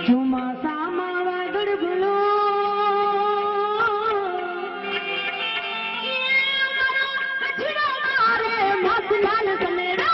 ચોમાસામાં વાદળ ભૂલો માથલાલ સનેડો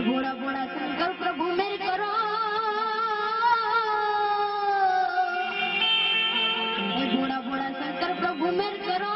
ભોળા ભોળા શંકર પ્રભુ મેર કરો ભોળા ભોળા શંકર પ્રભુ મેર કરો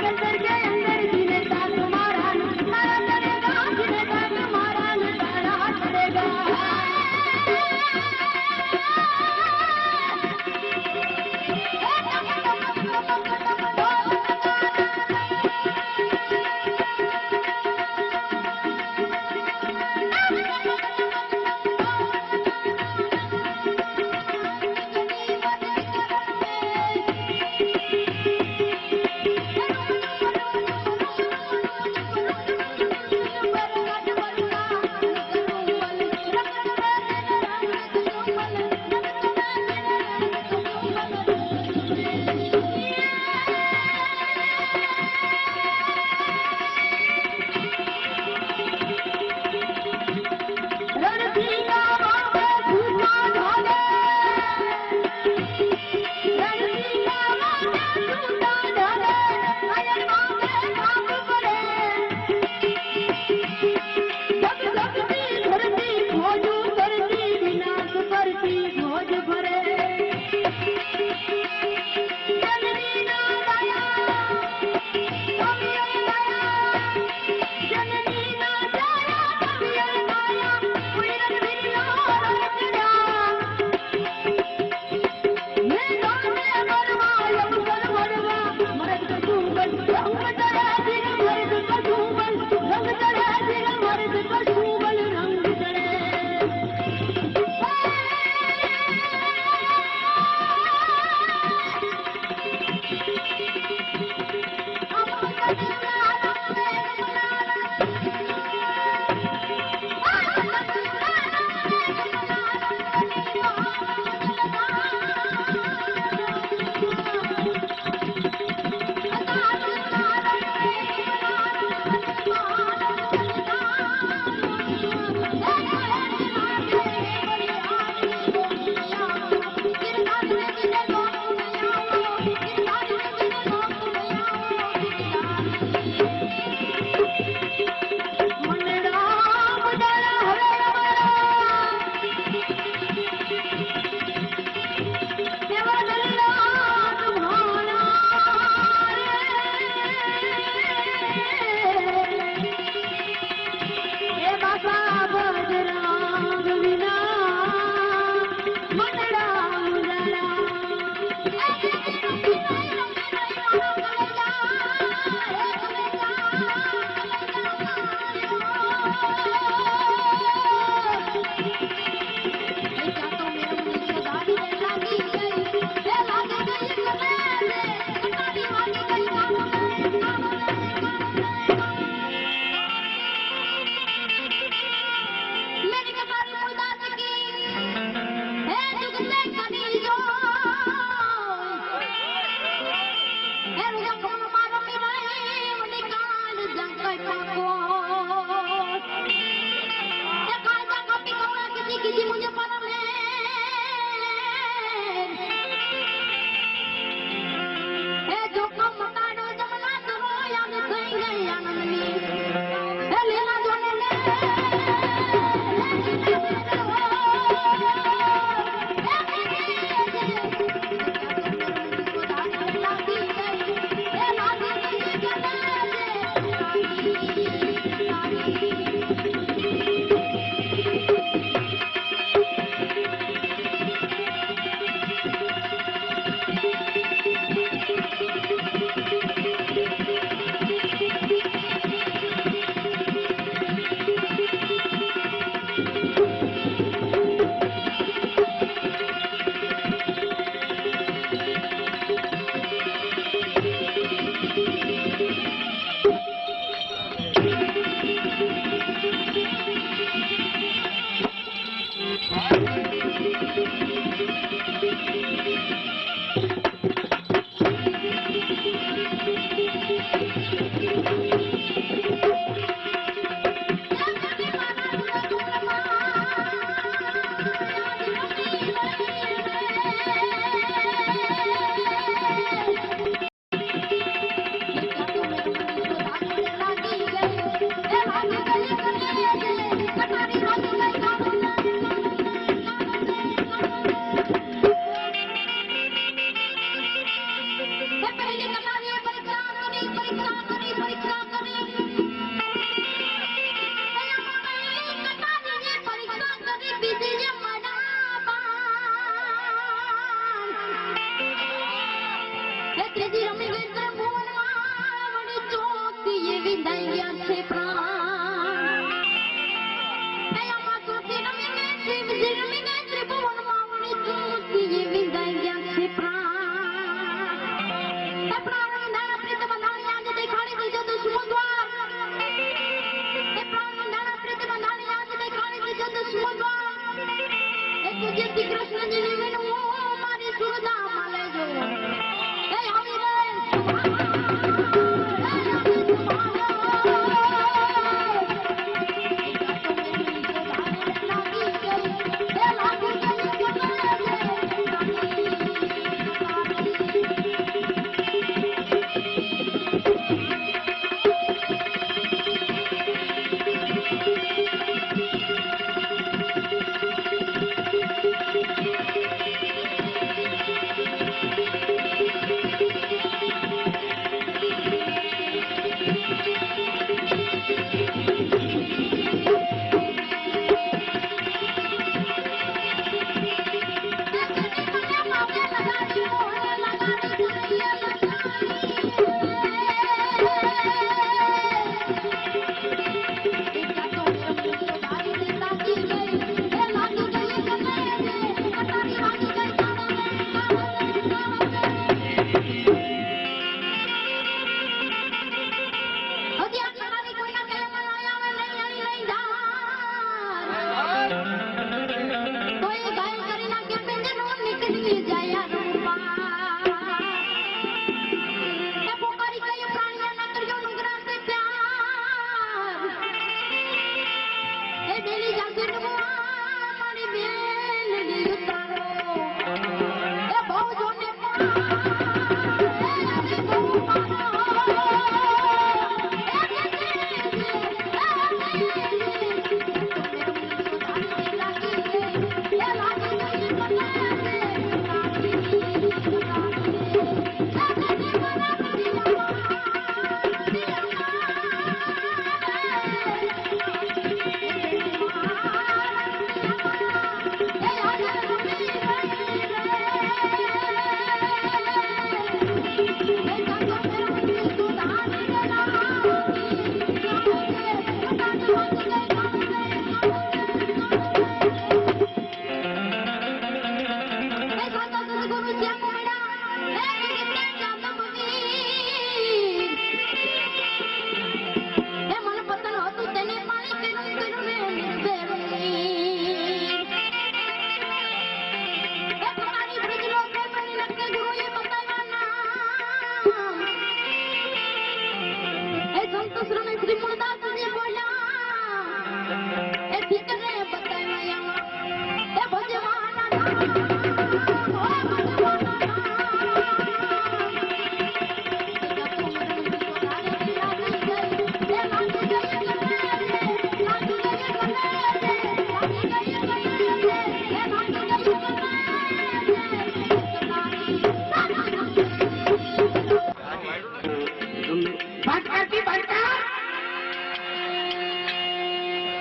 अंदर के अंदर जीने ताक मारा तारा चढ़ेगा जीने ताक मारा तारा चढ़ेगा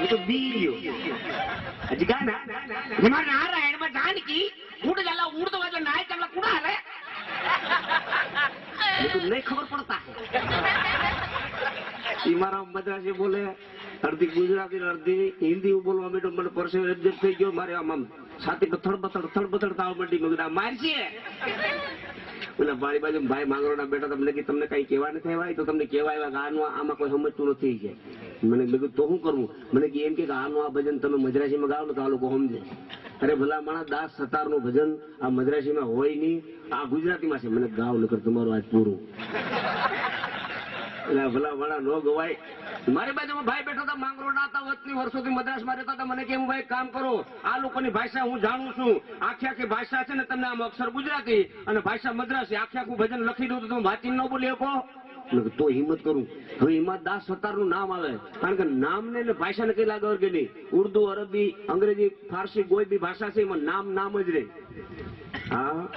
तो बीलियो अजगाना हमारा नारायण में जानकी उड़ जाला उड़ तो वाला नाय चला कुड़ा है तो नहीं खबर पड़ता है हमारा मद्रासी बोले अर्धी गुजराती अर्धी हिंदी बोलवा बेटो मन परसे एडजस्ट થઈ ગયો મારે આમ છાતી પર થડબથડ તાવ મંડી મગડા મારશે પેલા બારી બાજુ ભાઈ માંગરોના બેટા તમને કે તમને કઈ કહેવા નથી આવ્યા તો તમને કહેવા આવ્યા કે આનું આમાં કોઈ સમજતું નથી કે મને કીધું તો શું કરવું મને કે એમ કે આનું આ ભજન તમે મદ્રાસીમાં ગાઓ ને તો આ લોકો સમજે અરે ભલા માણસ દાસ સતારનું ભજન આ મદ્રાસીમાં હોય નહીં આ ગુજરાતીમાં છે મને ગાવ નકર તમારું આજ પૂરું એટલે ભલા માણા નો ગવાય મારી બાજુમાં ભાઈ બેઠો હતા માંગરોળના હતા વતની વર્ષોથી મદ્રાસમાં રહેતા હતા મને કે હું ભાઈ કામ કરો આ લોકોની ભાષા હું જાણું છું આખી આખી ભાષા છે ને તમને આમ અક્ષર ગુજરાતી અને ભાષા મદ્રાસી આખી આખું ભજન લખી દઉં તો તમે વાંચી ન બોલી શકો તો હિંમત કરું હવે હિંમત દાસ સત્તારનું નામ આવે કારણ કે નામને ને ભાષાને કઈ લાગે કે નહીં ઉર્દુ અરબી અંગ્રેજી ફારસી કોઈ બી ભાષા છે એમાં નામ જ રહે હા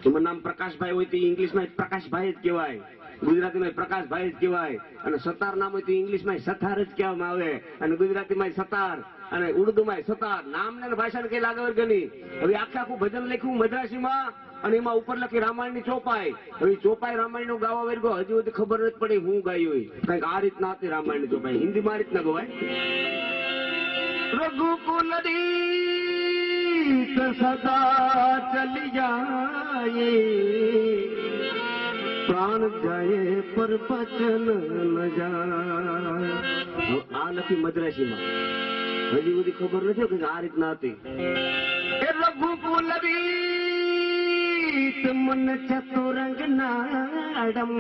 એમાં નામ પ્રકાશભાઈ હોય તો ઇંગ્લિશમાં પ્રકાશભાઈ જ કહેવાય ગુજરાતીમાં પ્રકાશભાઈ જ કહેવાય અને સતાર નામ હોય તો ઇંગ્લિશમાં સતાર જ કહેવામાં આવે અને ગુજરાતીમાં સતાર અને ઉર્દુમાં સતાર નામને ને ભાષાને કઈ લાગે કે નહીં. હવે આખે આખું ભજન લખ્યું મદ્રાસીમાં અને એમાં ઉપર લખી રામાયણની ચોપાઈ. હવે ચોપાઈ રામાયણનો ગાવા વર્ગો હજુ સુધી ખબર નથી પડી હું ગાયું હોય. કંઈક આ રીતના હતી રામાયણની ચોપાઈ. હિન્દીમાં આ રીતના ગવાય. રઘુકુલ રીત સદા ચલી જાય પ્રાણ જાય પર બચન ન જાય. આ લખી મદ્રાસીમાં હજી બધી ખબર નથી કે આ રીતના હતી. એ રઘુકુલ રીત મન ચતુરંગ નાડમ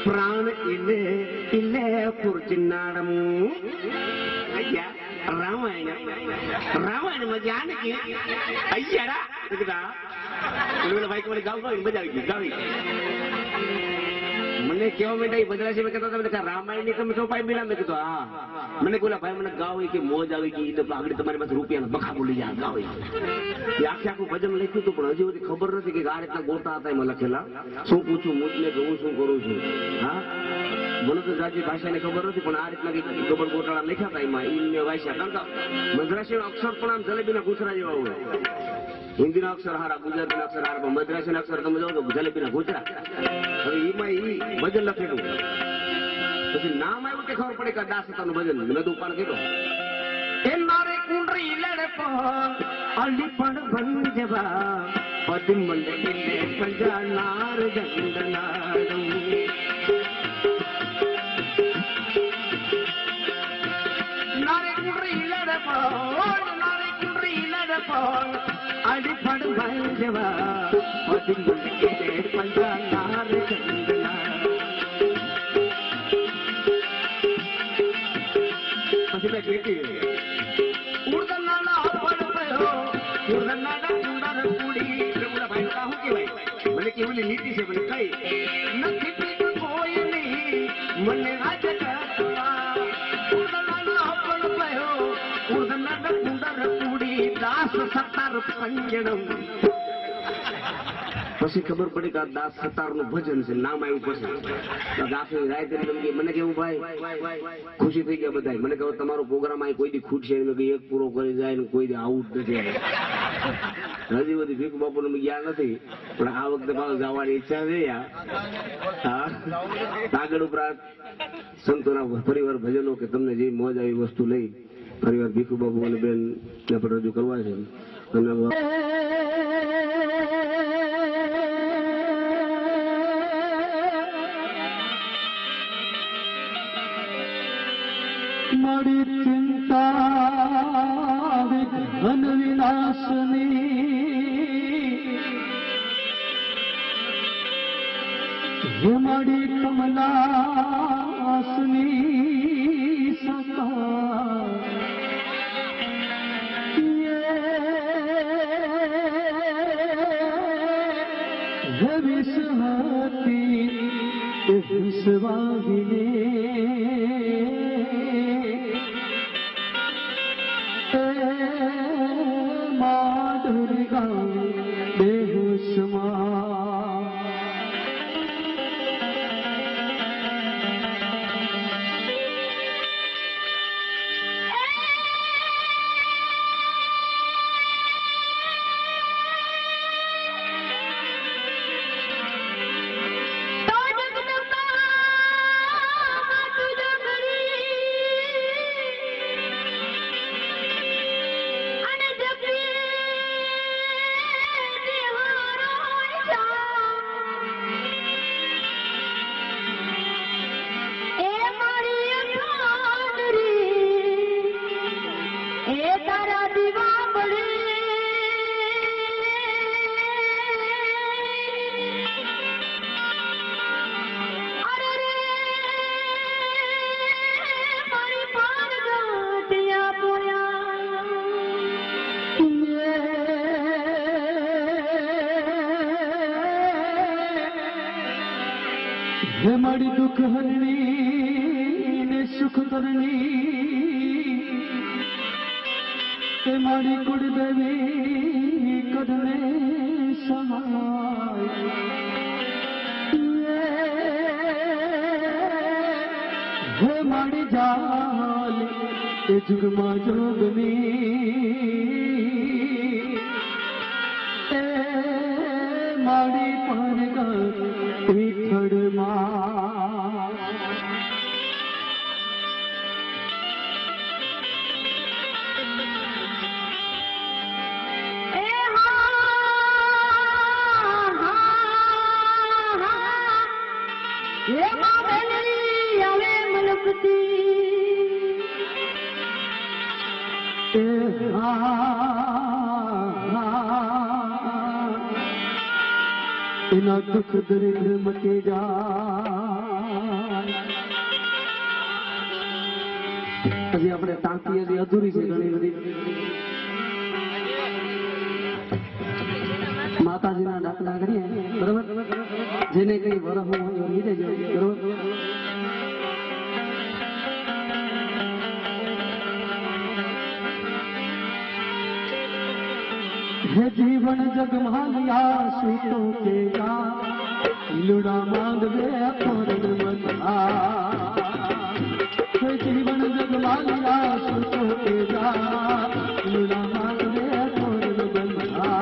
પ્રાણ ઇલે ઇલે પુરજનાડમ. રામાયણ માં જાનકી ભાઈ કોને ગાવ મજા આવી ગઈ ગાવી. મને કેવા માંડ્યા મદ્રાસી કહેતા તમે રામાયણ ની તમે ચોપાઈ મિલા. મેં કીધું હા. મને બોલા ભાઈ મને ગાવ કે મોજ આવી ગઈ આગળ તમારી પાસે રૂપિયા બખા બોલી જાય ગાવ. આખે આખું ભજન લખ્યું હતું પણ હજી બધી ખબર નથી કે આ રીતના ગોતા હતા એમાં લખેલા. શું પૂછું મુજને કે હું શું કરું છું. હા મને તો જાજી ભાષાની ખબર નથી પણ આ રીતના ગબર ગોટાળા લખ્યા હતા એમાં ઈમને વાંચ્યા. કારણ કે મદ્રાસી અક્ષર પણ આમ જલેબીના ઘૂસરા જેવા હોય. હિન્દીના અક્ષર હારા, ગુજરાતીના અક્ષર હારા, પણ મદ્રાસીના અક્ષર તમે જાઓ તો જલેબીના ઘૂસરા. હવે એમાં ઈ ભજન લખેલું પછી નામ આવ્યું કે ખબર પડે કે દાસ સતાનું ભજન મેં તો ઉપાડ કીધો. એ મારે કુંડરી લડે પણ અલી પણ ભંજવા પદ મંડે પંજા નાર જંગનાડું. અડી પણ ભંજવા પદ મંડે પંજા નાર જંગનાડું. પછી મેં કીધી ઉડનાડા પડ પયો ઉડનાડા ઉડાર કુડી. બોલા ભાઈ કા હું કેવાય મને કેવલી નીતિ છે મને કઈ નથી પીક કોઈ નહીં મને રાજ કરતા. ઉડનાડા પડ પયો ઉડનાડા ઉડાર કુડી દાસ સતાર પંજણમ. પછી ખબર પડી કે આ દાસ સતાર નું ભજન છે. નામ આવ્યું પછી આખી રાત મને કેવું ભાઈ ખુશી થઈ ગયા બધા. મને કહ્યું તમારો પ્રોગ્રામ અહીં કોઈ દી ખૂટશે એક પૂરો કરી જાય ને કોઈ દી આવું જ નથી. હજી બધી ભીખ બાપુ ને ગયા નથી પણ આ વખતે પાછું જવાની ઈચ્છા છે. હા આગળ ઉપરાંત સંતોના પરિવાર ભજનો કે તમને જે મોજ આવી વસ્તુ લઈ પરિવાર ભીખુ બાપુ અને બેન ને પણ રજૂ કરવા છે. મારી ચિંતા વિઘ્ન વિનાશની મારી કમલાસની સતા વિષહતી વિષવાહિને માધુર્ગા બેહુસમા. हे मारी दुख हरणी ने सुख करनी हे मारी कुड़ देवी करने सहाय હે મારી જાન એ જુગમાં જોગની એ મારી પરગટ પીઠડમાં હે માં બેનરી આવે મલકતી એ એના દુઃખ દરિદ્ર મટી જાય હજી આપણે ટાંકી હજી અધૂરી છે ઘણી બધી માતાજીના દાખલા કરીએ બરોબર જેને કઈ વરહ હોય લીધે બરોબર हे जीवन जग मालिया सूतो के जा लुड़ा मांग वे तोरण बंधा हे जीवन जग मालिया सूतो के जा लुड़ा मांग वे तोरण बंधा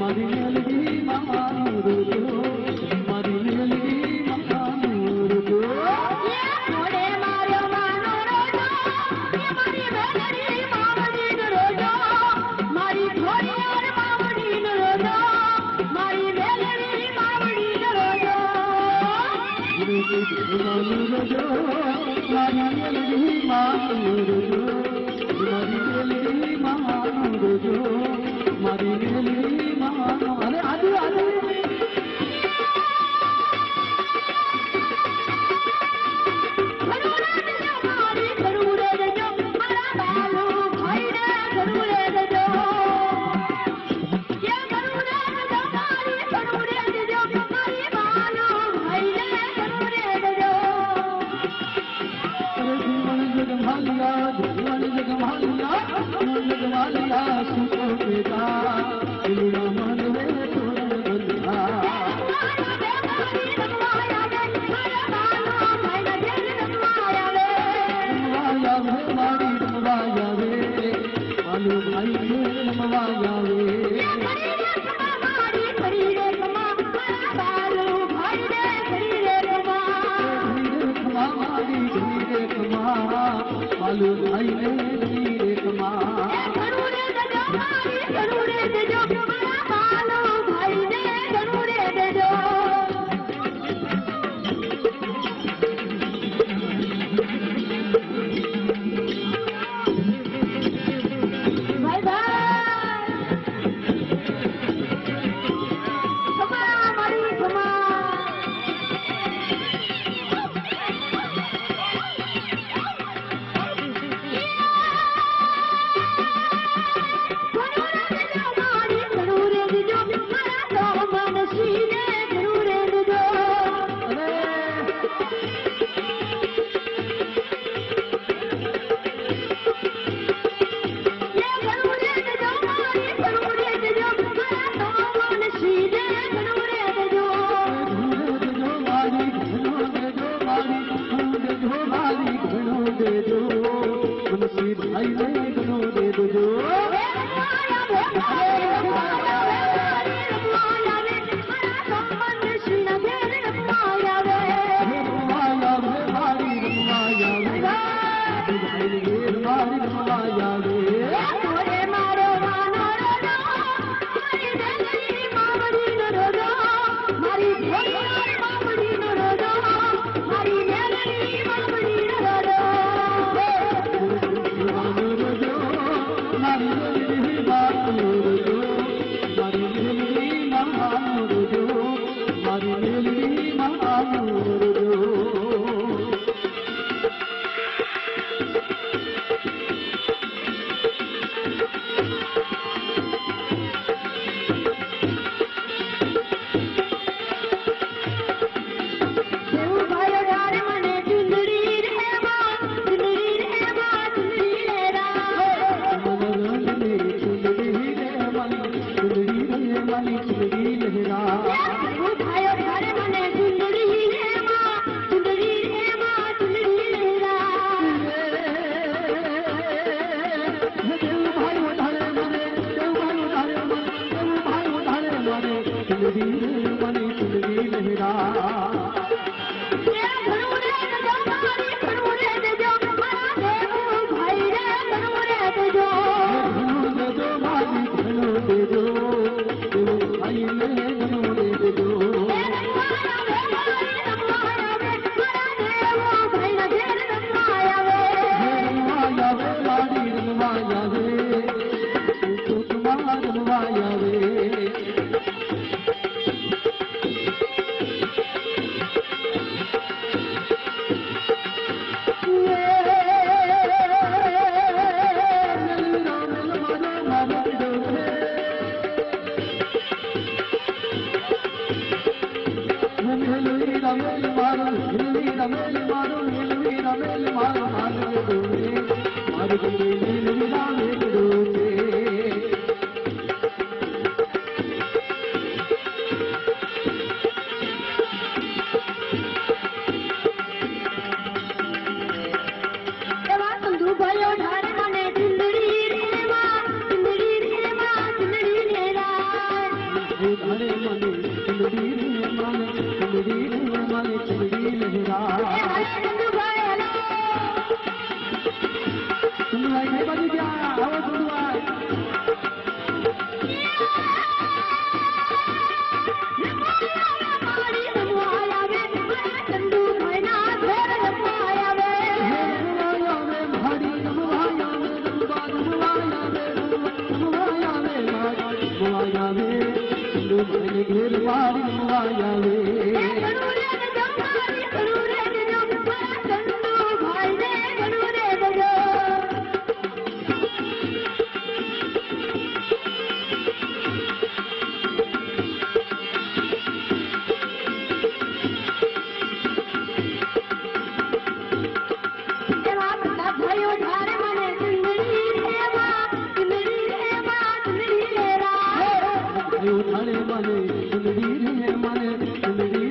મારી રમવા આવે ખરી રે કમા મારા બાલુ ભાઈ રે ખરી રે કમા મારી ધીરે કમા બાલુ ભાઈ ને ધીરે કમા ઘણું રે દેજો મારી ઘણું રે દેજો મારા બાલુ ભાઈ ને ઘણું રે દેજો મને